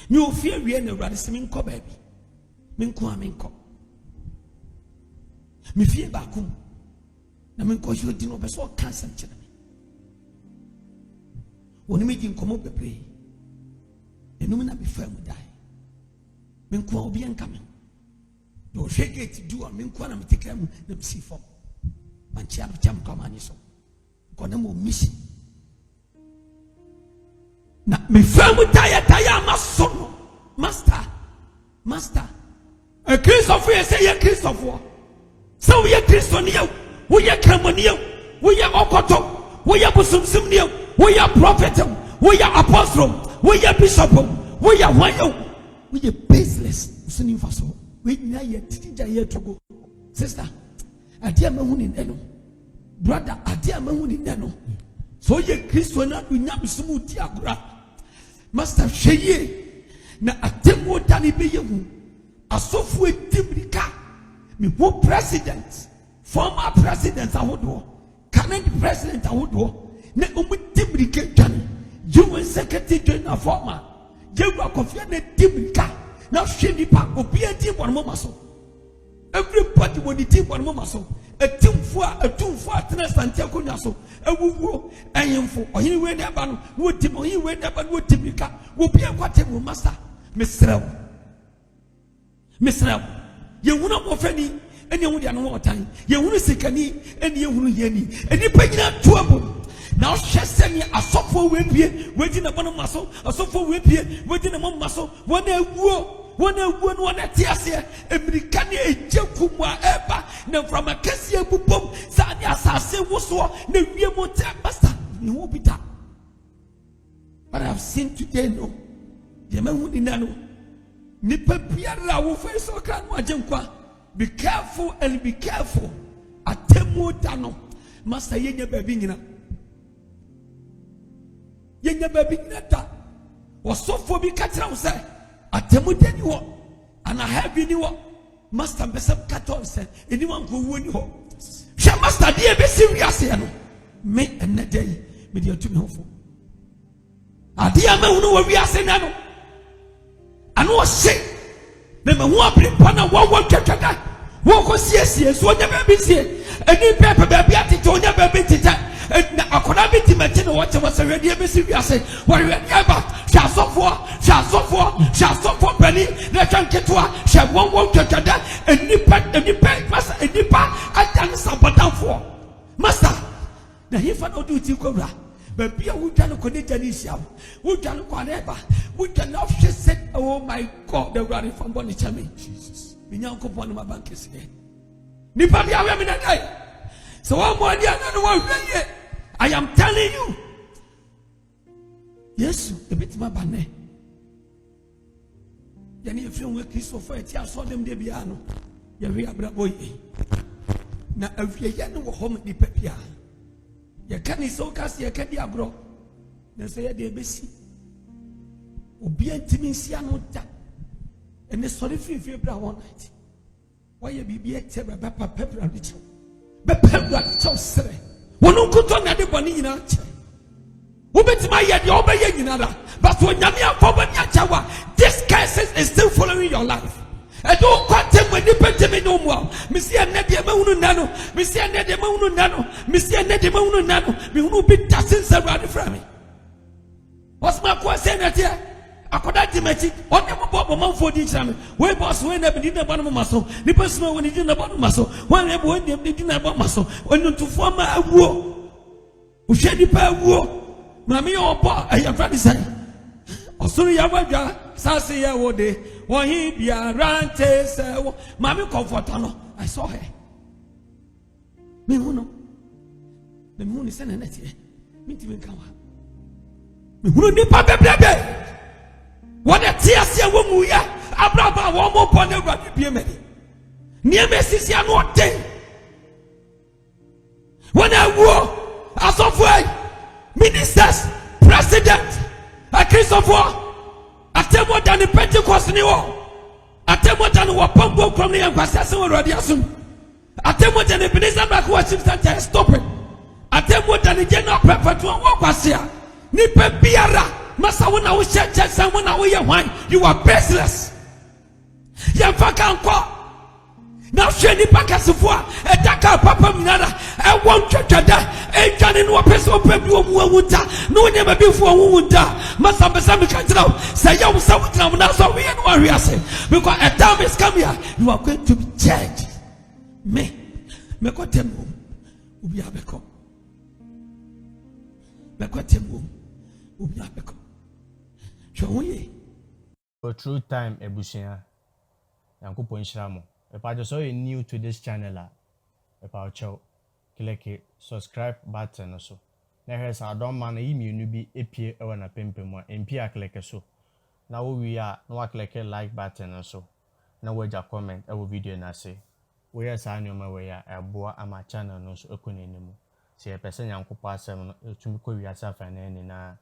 You fear we and rather seeming co baby. Minko, minko. Me fear bakum. Na minko you didn't know so cancer. When you make him come up the play, and no man be firm will die. Minko will be coming. You shake it to do a minko and take them the sea form. And cham come on so. Gonna move mission. Now, me firm will die, Master. A Christ of war, say a Christ of war. So we are Christian, we are Camonio, we are Okoto, we are Busum Simnio, we are prophet, we are apostle, we are bishop, we are Wayo, we are baseless. Sending for so. We are yet to go. Sister, I dear Mahun in Eno. Brother, I dear Mahun in Eno. So ye Christian, we not be smooth. Master Sheye. Na atemo dani be yehu asofu etimrika me wo president former president ahodo current president ahodo na omu timrika dwan UN secretary general former jewa kofia na timrika na hwe nipa obi edi bonmo maso everybody won the team bonmo maso atumfo atena santia konya so awuwo ayemfo ohini we na ba no wo tim ohini we na ba no wo timrika wo bia kwate mo master Misrael. You will not offer any one more time. You will see Kani and you will hear me. And you pay that trouble. Now, she send me a software whip here, waiting upon a muscle, a software whip here, waiting among muscle. One tears here, American Jakumwa Eba, now from a Cassia Bupom, Sanya Sase was so, no real master. You won't be done. But I've seen today, no. Be careful and be careful. Atemu dano. Master yenya baby ngina. Yenya baby ngina. Wasofo bi katra wo say. Atemu dani wo. Ana have ni wo. Master besem katra say. Anyone go woni ho. Sha master dey be serious ya no. Me enedey me dey atumi hofo. Ade ama hunu wo wi ase na no. Anu o se. Me hu abri pana wo twetweda. Wo ko siesie so nya ba bi sie. Eni pepe ba bi atete onya ba bi tete. Na akona bi timati no wache wasawedi e be serious. Wari we eba. Sha sofo bani na twanketwa. Sha wo twetweda. Eni pa master eni pa adan sabotanfo. Master. Na hifa no do ti kwura. Baby, we can connect an issue. We can whatever. We can not just say, oh my God, the running from Bonnie Chammy. Jesus. We now go on my bank is here. Nipadi, I am in a day. So I'm one year and one year. I am telling you. Yes, a bit my banner. Yani if you work this for it, I saw them de piano. Yavi Abraboy. Now, if you know home the pepia. You can't so cast your candy agro. They say they be see. Obi intimacy anota. And the sorry for one night. Why you be a terror pepper and the chow? Pepper chow sere. One who could turn the bunny in our chair. Who bet my yet your bay in another. But when Yamia Poba Yachawa, this crisis is still following your life. I don't quite tell when you put me no more. Monsieur Nadia Nano, Monsieur Nadia Nano, Monsieur Nadia Nano, we will be touching around from me. What's my question at here? I could ultimately, what never bought a month for each time. Where boss when never did about muscle, the person when he didn't about muscle, whenever when they didn't about muscle, when you to form a war. Who shed the power war? Mammy or bar, I have ready say. Oh, sorry, I want ya, Sassy, I would day. When he be a rantes, Mammy comfortano. I saw her. Me uno. The moon is an energy. Me to come. Me wouldn't be papa baby. What a tears ya woman, ya. Abraba, one more pony, but be a man. Near Messi, I know day. When I war, as of way, ministers, president, a case of war. I tell what than the Pentecost in the war. I tell what than Opambour from the Ambassador already assumed. I tell what than the Ebenezer back watching that stop it. I tell what than the general prepare to walk was here. Nipe biara, Masa when I was church when I was wine, you are baseless. Ya fakanko. Now sheni pakasufua etaka papa minara e won twetwada e dwane no peso pebi omu awunta no nyema bifu awunta masambesa me kantra say ya wo sawutra na so we no ahwe ase because a time is coming here you are going to be judged me kwatemu ubi abeko me kwatemu ubi abeko shoye for true time ebusia yankopon shiramo. If I just saw you new to this channel, if I click subscribe button also. Now here's our don't man you be appear when a pimpin MP click so. Now we are no click like button also. Now wait your comment our video na say. We are signing my way a boa on my channel no so anymore. See a person young pass to me call yourself and any na.